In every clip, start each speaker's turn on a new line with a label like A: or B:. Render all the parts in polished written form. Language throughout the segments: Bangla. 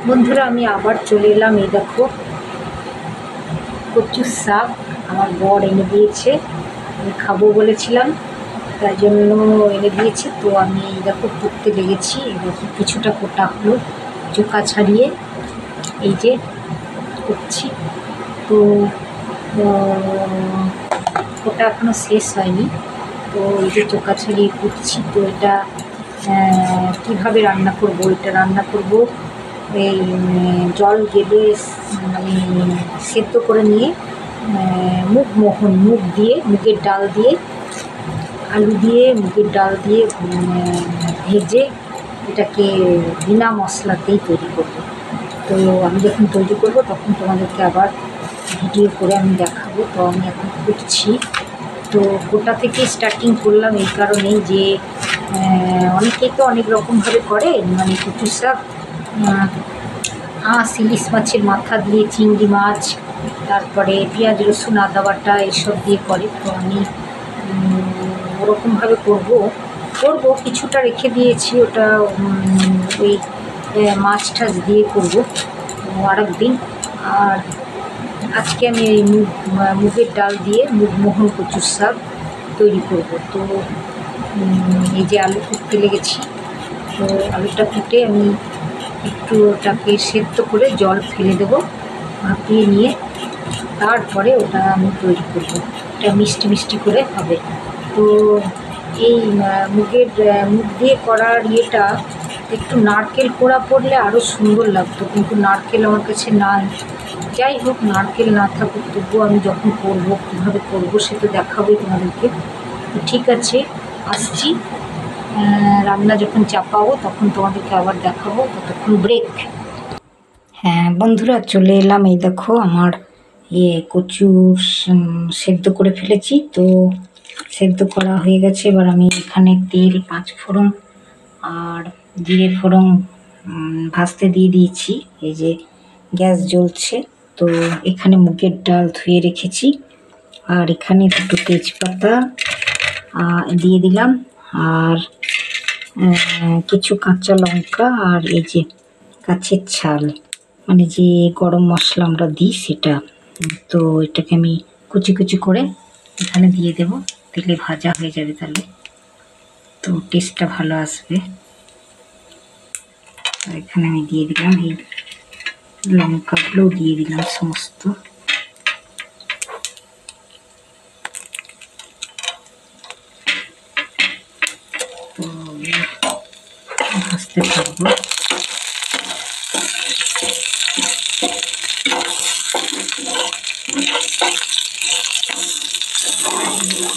A: বন্ধুরা আমি আবার চলে এলাম। এই দেখো কচুর শাক আমার বর এনে দিয়েছে, আমি খাবো বলেছিলাম তাই জন্য এনে দিয়েছে। তো আমি এই দেখো করতে লেগেছি। এই দেখো কিছুটা কোটা হলো, চোখা ছাড়িয়ে এই যে করছি। তো ওটা এখনও শেষ হয়নি। তো এই যে চোখা ছাড়িয়ে করছি। তো এটা কীভাবে রান্না করব, এটা রান্না করব এই জল গেলে মানে সেদ্ধ করে নিয়ে মুগ দিয়ে, মুগের ডাল দিয়ে, আলু দিয়ে, মুগের ডাল দিয়ে ভেজে এটাকে বিনা মশলাতেই তৈরি করব। তো আমি যখন তৈরি করব তখন তোমাদেরকে আবার ভিডিও করে আমি দেখাবো। তো আমি এখন করছি। তো গোটা থেকে স্টার্টিং করলাম এই কারণেই যে অনেকেই তো অনেক রকমভাবে করে, মানে কচু শাক ইলিশ মাছের মাথা দিয়ে, চিংড়ি মাছ, তারপরে পেঁয়াজ রসুন আদা বাটা এসব দিয়ে করে। তো আমি ওরকমভাবে করবো কিছুটা রেখে দিয়েছি, ওটা ওই মাছ টাছ দিয়ে করবো আর একদিন। আর আজকে আমি এই মুগের ডাল দিয়ে মুগমোহন কচুর শাক তৈরি করব। তো এই যে আলু কুটতে লেগেছি। তো আলুটা কুটে আমি একটু ওটাকে সেদ্ধ করে জল ফেলে দেবো, ভাপিয়ে নিয়ে তারপরে ওটা আমি তৈরি করব। এটা মিষ্টি মিষ্টি করে হবে। তো এই মুগ দিয়ে করার ইয়েটা একটু নারকেল কোড়া পড়লে আরও সুন্দর লাগতো, কিন্তু নারকেল আমার কাছে নাই। যাই হোক, নারকেল না থাকুক, তবুও আমি যখন করবো কীভাবে করবো সেটা দেখাবোই তোমাদেরকে। তো ঠিক আছে, আসছি। রান্না যখন চাপাবো তখন তোমাদেরকে আবার দেখাবো। ততক্ষণ ব্রেক। হ্যাঁ বন্ধুরা, চলে এলাম। এই দেখো আমার কচু সেদ্ধ করে ফেলেছি। তো সেদ্ধ করা হয়ে গেছে। এবার আমি এখানে তেল, 5 ফোড়ন আর জিরে ফোড়ন ভাজতে দিয়ে দিয়েছি। এই যে গ্যাস জ্বলছে। তো এখানে মুগের ডাল ধুয়ে রেখেছি, আর এখানে 2 তেজপাতা দিয়ে দিলাম, আর কিছু কাঁচা লঙ্কা, আর এই যে গাছের ছাল, মানে যে গরম মশলা আমরা দিই সেটা। তো এটাকে আমি কুচি কুচি করে এখানে দিয়ে দেব। তেলে ভাজা হয়ে যাবে, তাহলে তো টেস্টটা ভালো আসবে। এখানে আমি দিয়ে দিলাম এই লঙ্কাগুলোও দিয়ে দিলাম সমস্ত। তো ভাজতে থাকবো।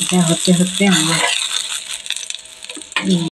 A: এটা হতে হতে আমার